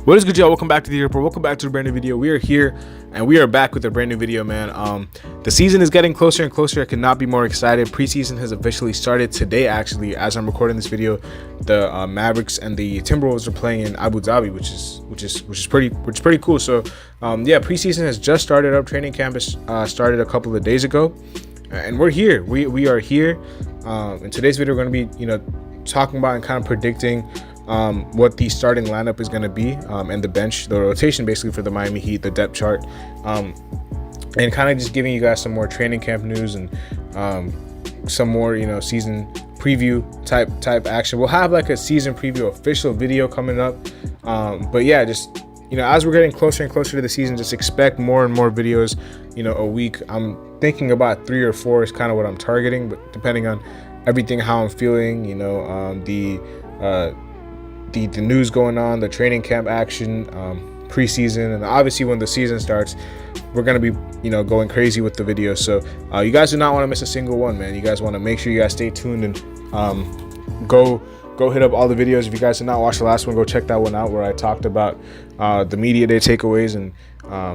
What is good, y'all? Welcome back to the airport. Welcome back to a brand new video. We are here and we are back with a brand new video, man. The season is getting closer and closer. I could not be more excited. Preseason has officially started today, actually, as I'm recording this video. The Mavericks and the Timberwolves are playing in Abu Dhabi, which is pretty cool. So yeah, preseason has just started up. Training camp has started a couple of days ago, and we're here. We are here. In today's video, we're going to be talking about and kind of predicting what the starting lineup is going to be, and the bench, the rotation basically for the Miami Heat, the depth chart, and kind of just giving you guys some more training camp news and some more season preview type action. We'll have like a season preview official video coming up, but yeah, just as we're getting closer and closer to the season, just expect more and more videos a week. I'm thinking about 3 or 4 is kind of what I'm targeting, but depending on everything, how I'm feeling, the news going on, the training camp action, preseason, and obviously when the season starts, we're gonna be going crazy with the videos. So you guys do not want to miss a single one, man. You guys want to make sure you guys stay tuned and go hit up all the videos. If you guys did not watch the last one, go check that one out where I talked about the media day takeaways and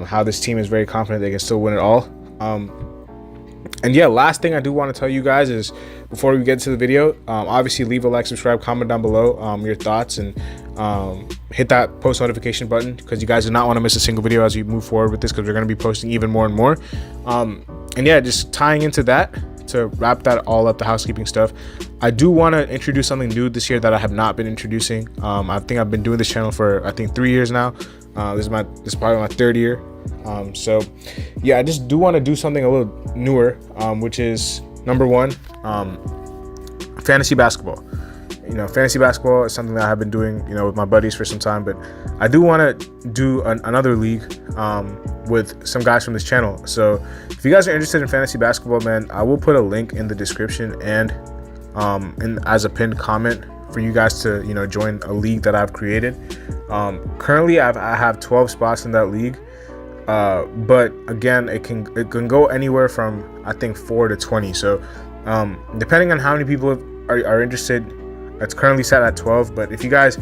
how this team is very confident they can still win it all. And yeah, last thing I do want to tell you guys is, before we get to the video, obviously leave a like, subscribe, comment down below your thoughts, and hit that post notification button, because you guys do not want to miss a single video as we move forward with this, because we're going to be posting even more and more. And yeah, just tying into that, to wrap that all up, the housekeeping stuff, I do want to introduce something new this year that I have not been introducing. I think I've been doing this channel for 3 years now. This is probably my 3rd year. So yeah, I just do want to do something a little newer, which is number 1, fantasy basketball. Fantasy basketball is something that I have been doing with my buddies for some time, but I do want to do another league with some guys from this channel. So if you guys are interested in fantasy basketball, man, I will put a link in the description and as a pinned comment for you guys to join a league that I've created. Currently I have 12 spots in that league, but again, it can go anywhere from I think 4 to 20. So depending on how many people are interested, it's currently set at 12. But if you guys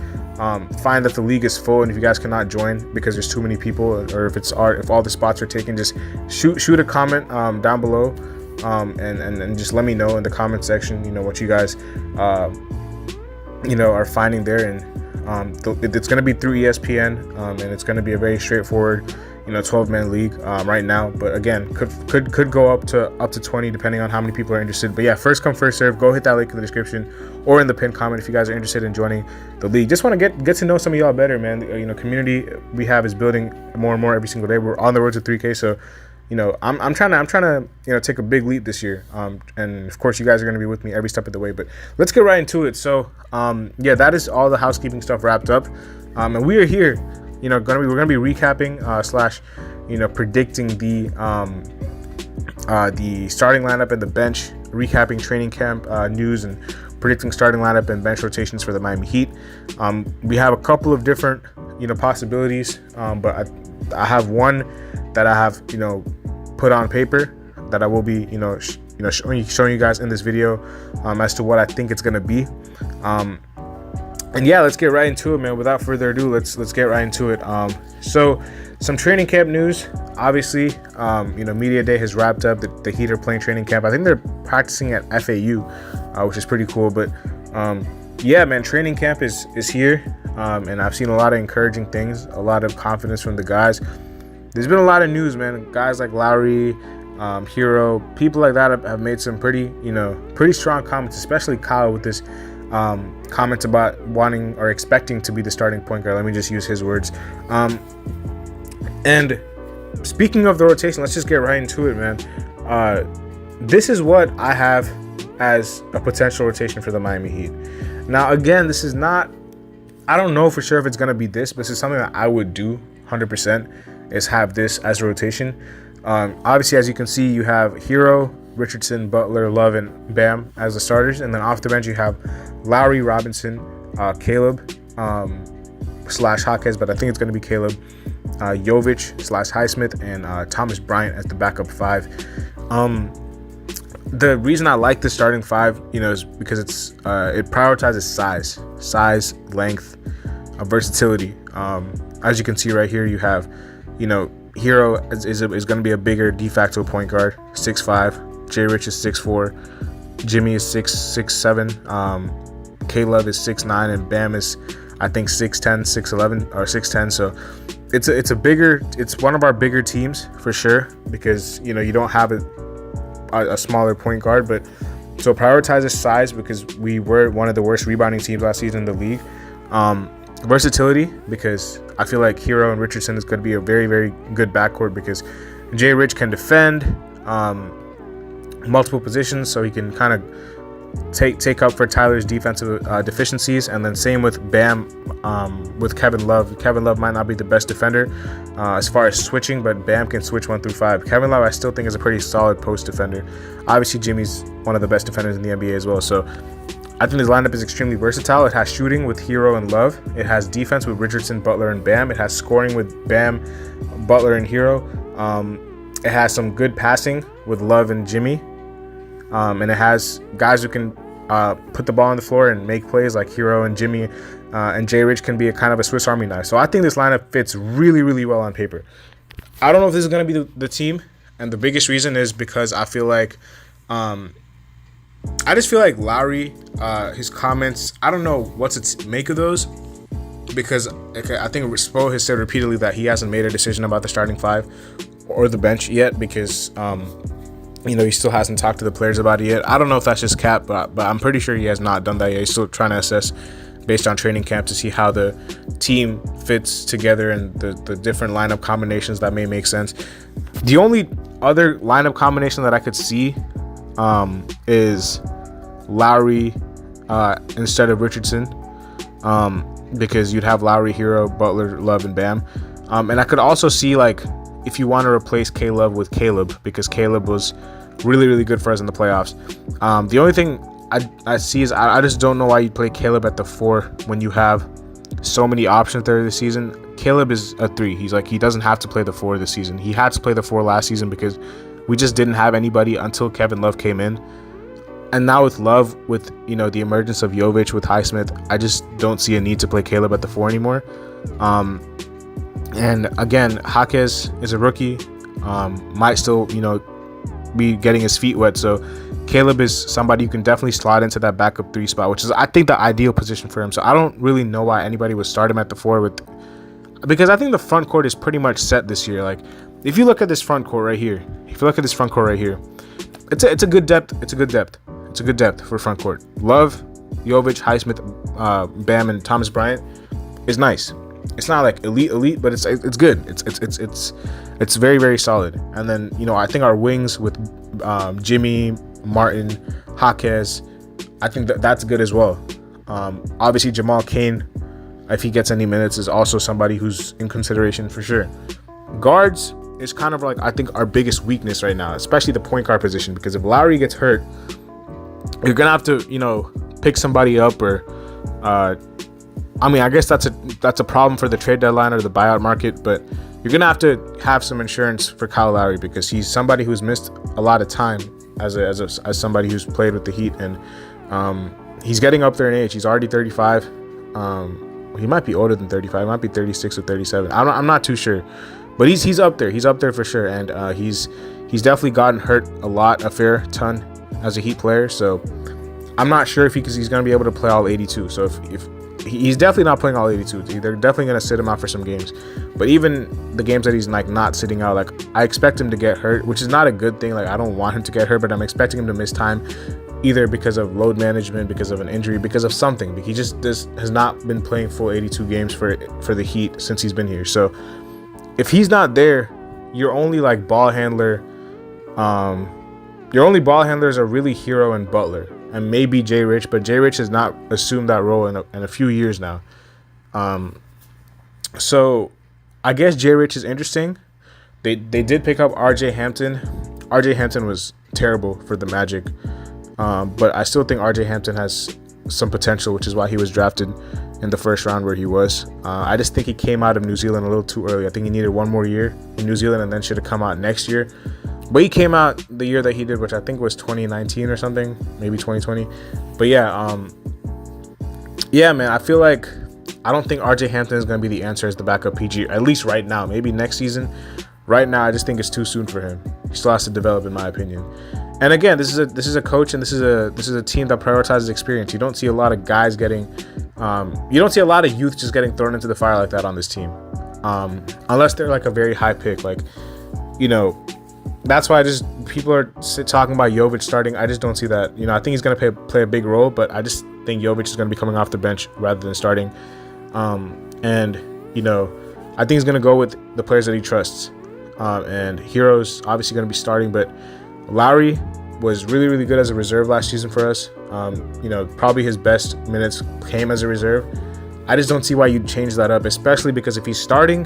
find that the league is full and if you guys cannot join because there's too many people, or if all the spots are taken, just shoot a comment down below, and just let me know in the comment section what you guys are finding there. And it's going to be through ESPN, and it's going to be a very straightforward 12-man league right now, but again, could go up to 20 depending on how many people are interested. But yeah, first come first serve. Go hit that link in the description or in the pinned comment if you guys are interested in joining the league. Just want to get to know some of y'all better, man. Community we have is building more and more every single day. We're on the road to 3K, so I'm trying to take a big leap this year, and of course you guys are going to be with me every step of the way. But let's get right into it. So yeah, that is all the housekeeping stuff wrapped up, and we are here. We're gonna be recapping slash predicting the starting lineup and the bench, recapping training camp news, and predicting starting lineup and bench rotations for the Miami Heat. We have a couple of different possibilities, but I have one that I have put on paper that I will be showing you guys in this video, as to what I think it's gonna be. And yeah, let's get right into it, man. Without further ado, let's get right into it. So some training camp news. Obviously, media day has wrapped up. The Heat are playing training camp. I think they're practicing at FAU, which is pretty cool. But yeah, man, training camp is here, and I've seen a lot of encouraging things, a lot of confidence from the guys. There's been a lot of news, man. Guys like Lowry, Herro, people like that have made some pretty strong comments, especially Kyle with this comments about wanting or expecting to be the starting point guard. Let me just use his words. And speaking of the rotation, let's just get right into it, man. This is what I have as a potential rotation for the Miami Heat. Now, again, this is not, I don't know for sure if it's going to be this, but this is something that I would do 100%, is have this as a rotation. Obviously, as you can see, you have Herro, Richardson, Butler, Love, and Bam as the starters, and then off the bench you have Lowry, Robinson, Caleb slash Jaquez, but I think it's going to be Caleb, Jovic slash Highsmith, and Thomas Bryant as the backup 5. The reason I like the starting 5, is because it prioritizes size, length, versatility. as you can see right here, you have, Herro is going to be a bigger de facto point guard, 6'5". Jay Rich is 6'4". Jimmy is 6'7". K-Love is 6'9", and Bam is, I think, 6'10", 6'11", or 6'10". So it's one of our bigger teams for sure, because you don't have a smaller point guard. But so prioritize his size, because we were one of the worst rebounding teams last season in the league. Versatility, because I feel like Herro and Richardson is going to be a very, very good backcourt, because Jay Rich can defend multiple positions, so he can kind of take up for Tyler's defensive deficiencies. And then same with Bam, with Kevin Love. Kevin Love might not be the best defender as far as switching, but Bam can switch 1 through 5. Kevin Love, I still think, is a pretty solid post defender. Obviously, Jimmy's one of the best defenders in the NBA as well. So I think this lineup is extremely versatile. It has shooting with Herro and Love. It has defense with Richardson, Butler, and Bam. It has scoring with Bam, Butler, and Herro. It has some good passing with Love and Jimmy. And it has guys who can put the ball on the floor and make plays like Herro and Jimmy. And Jay Rich can be a kind of a Swiss Army knife. So I think this lineup fits really, really well on paper. I don't know if this is going to be the team. And the biggest reason is because I feel like I just feel like Lowry, his comments, I don't know what to make of those, because I think Spo has said repeatedly that he hasn't made a decision about the starting 5 or the bench yet, because he still hasn't talked to the players about it yet. I don't know if that's just cap, but I'm pretty sure he has not done that yet. He's still trying to assess based on training camp to see how the team fits together and the different lineup combinations that may make sense. The only other lineup combination that I could see is Lowry instead of Richardson, because you'd have Lowry, Herro, Butler, Love, and Bam. And I could also see, like, if you want to replace K-Love with Caleb, because Caleb was really, really good for us in the playoffs. The only thing I see is I just don't know why you'd play Caleb at the 4 when you have so many options there this season. Caleb is a 3. He doesn't have to play the 4 this season. He had to play the 4 last season because we just didn't have anybody until Kevin Love came in. And now with Love, with the emergence of Jovic with Highsmith, I just don't see a need to play Caleb at the 4 anymore. And again, Jaquez is a rookie, might still be getting his feet wet. So Caleb is somebody you can definitely slot into that backup 3 spot, which is, I think, the ideal position for him. So I don't really know why anybody would start him at the 4 because I think the front court is pretty much set this year. Like, if you look at this front court right here, it's a good depth. It's a good depth for front court. Love, Jovic, Highsmith, Bam, and Thomas Bryant is nice. It's not like elite, but it's good. It's very, very solid. And then I think our wings with Jimmy, Martin, Jaquez, I think that's good as well. Obviously Jamal Cain, if he gets any minutes, is also somebody who's in consideration for sure. Guards is kind of like, I think, our biggest weakness right now, especially the point guard position, because if Lowry gets hurt, you're gonna have to pick somebody up, or I guess that's a problem for the trade deadline or the buyout market, but you're gonna have some insurance for Kyle Lowry, because he's somebody who's missed a lot of time as somebody who's played with the Heat, and he's getting up there in age. He's already 35. He might be older than 35. He might be 36 or 37. I'm not too sure, but he's up there. He's up there for sure, and he's definitely gotten hurt a fair ton as a Heat player. So I'm not sure if he's going to be able to play all 82. So if he's definitely not playing all 82. They're definitely going to sit him out for some games. But even the games that he's not sitting out, I expect him to get hurt, which is not a good thing. I don't want him to get hurt, but I'm expecting him to miss time, either because of load management, because of an injury, because of something. He just has not been playing full 82 games for the Heat since he's been here. So if he's not there, your only ball handler, your only ball handlers are really Herro and Butler, and maybe Jay Rich, but Jay Rich has not assumed that role in a few years now. So I guess Jay Rich is interesting. They did pick up RJ Hampton. RJ Hampton was terrible for the Magic, but I still think RJ Hampton has some potential, which is why he was drafted in the first round where he was. I just think he came out of New Zealand a little too early. I think he needed one more year in New Zealand and then should have come out next year. But he came out the year that he did, which I think was 2019 or something, maybe 2020. But yeah, man, I feel like I don't think RJ Hampton is going to be the answer as the backup PG, at least right now. Maybe next season. Right now, I just think it's too soon for him. He still has to develop, in my opinion. And again, this is a coach, and this is a team that prioritizes experience. You don't see a lot of guys getting, you don't see a lot of youth just getting thrown into the fire like that on this team, unless they're like a very high pick. Like, you know, that's why people are talking about Jovic starting. I just don't see that. You know, I think he's going to play a big role, but I just think Jovic is going to be coming off the bench rather than starting. And, you know, I think he's going to go with the players that he trusts. And Herro's obviously going to be starting, but Lowry was really, really good as a reserve last season for us. You know, probably his best minutes came as a reserve. I just don't see why you'd change that up, especially because if he's starting,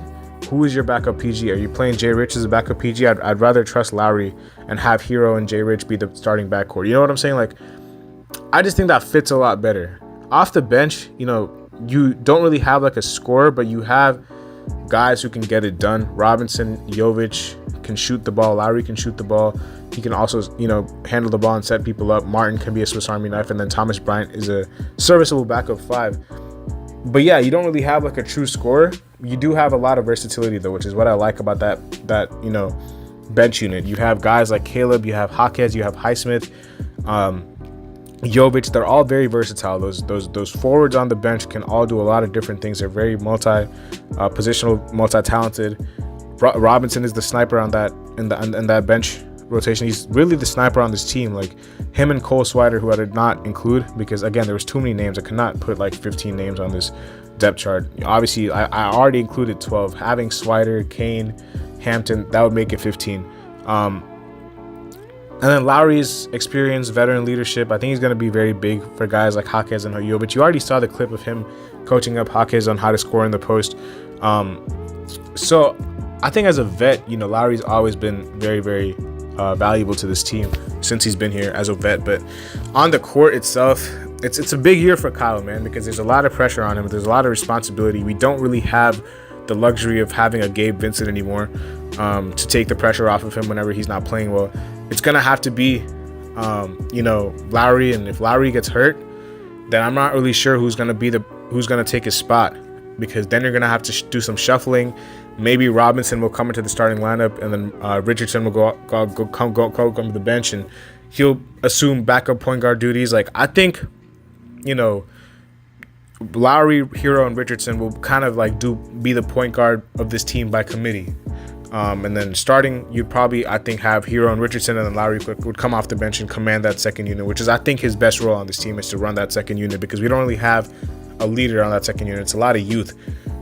who is your backup PG? Are you playing Jay Rich as a backup PG? I'd rather trust Lowry and have Herro and Jay Rich be the starting backcourt. You know what I'm saying? Like, I just think that fits a lot better. Off the bench, you know, you don't really have like a scorer, but you have guys who can get it done. Robinson, Jovic can shoot the ball. Lowry can shoot the ball. He can also, you know, handle the ball and set people up. Martin can be a Swiss Army knife, and then Thomas Bryant is a serviceable backup 5. But yeah, you don't really have like a true scorer. You do have a lot of versatility though, which is what I like about that you know, bench unit. You have guys like Caleb, you have Hawkes, you have Highsmith, Jovic. They're all very versatile. Those forwards on the bench can all do a lot of different things. They're very positional, multi-talented. Robinson is the sniper on that in that bench rotation. He's really the sniper on this team. Like him and Cole Swider, who I did not include because again there was too many names. I could not put like 15 names on this depth chart. Obviously, I already included 12. Having Swider, Kane, Hampton, that would make it 15. And then Lowry's experience, veteran leadership, I think he's going to be very big for guys like Hawkes and Jovic. You already saw the clip of him coaching up Hawkes on how to score in the post. So I think as a vet, you know, Lowry's always been very, very valuable to this team since he's been here as a vet. But on the court itself, it's a big year for Kyle, man, because there's a lot of pressure on him. There's a lot of responsibility. We don't really have the luxury of having a Gabe Vincent anymore to take the pressure off of him whenever he's not playing well. It's gonna have to be, you know, Lowry, and if Lowry gets hurt, then I'm not really sure who's gonna take his spot, because then you're gonna have to do some shuffling. Maybe Robinson will come into the starting lineup, and then Richardson will come to the bench, and he'll assume backup point guard duties. Like, I think, you know, Lowry, Herro, and Richardson will kind of like be the point guard of this team by committee. And then starting, you'd probably, I think, have Herro and Richardson, and then Lowry would come off the bench and command that second unit, which is, I think, his best role on this team is to run that second unit, because we don't really have a leader on that second unit. It's a lot of youth.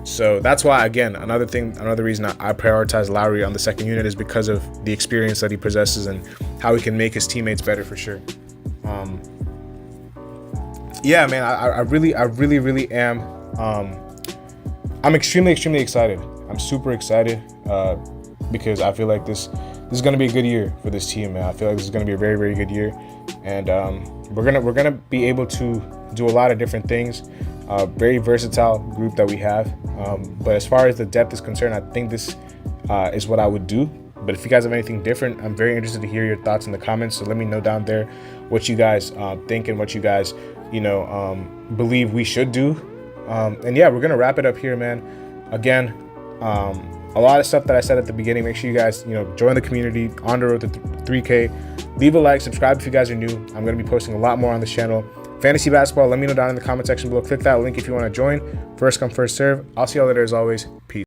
So that's why, again, another reason I prioritize Lowry on the second unit is because of the experience that he possesses and how he can make his teammates better for sure. Yeah, man, I really am. I'm extremely excited. I'm super excited because I feel like this is going to be a good year for this team, man. I feel like this is going to be a very, very good year, and we're gonna be able to do a lot of different things. Very versatile group that we have. But as far as the depth is concerned, I think this is what I would do. But if you guys have anything different, I'm very interested to hear your thoughts in the comments. So let me know down there what you guys think and what you guys, you know, believe we should do. And yeah, we're going to wrap it up here, man. Again, a lot of stuff that I said at the beginning. Make sure you guys, you know, join the community on the road to 3K. Leave a like, subscribe if you guys are new. I'm going to be posting a lot more on this channel. Fantasy basketball, let me know down in the comment section below. Click that link if you want to join. First come, first serve. I'll see y'all later as always. Peace.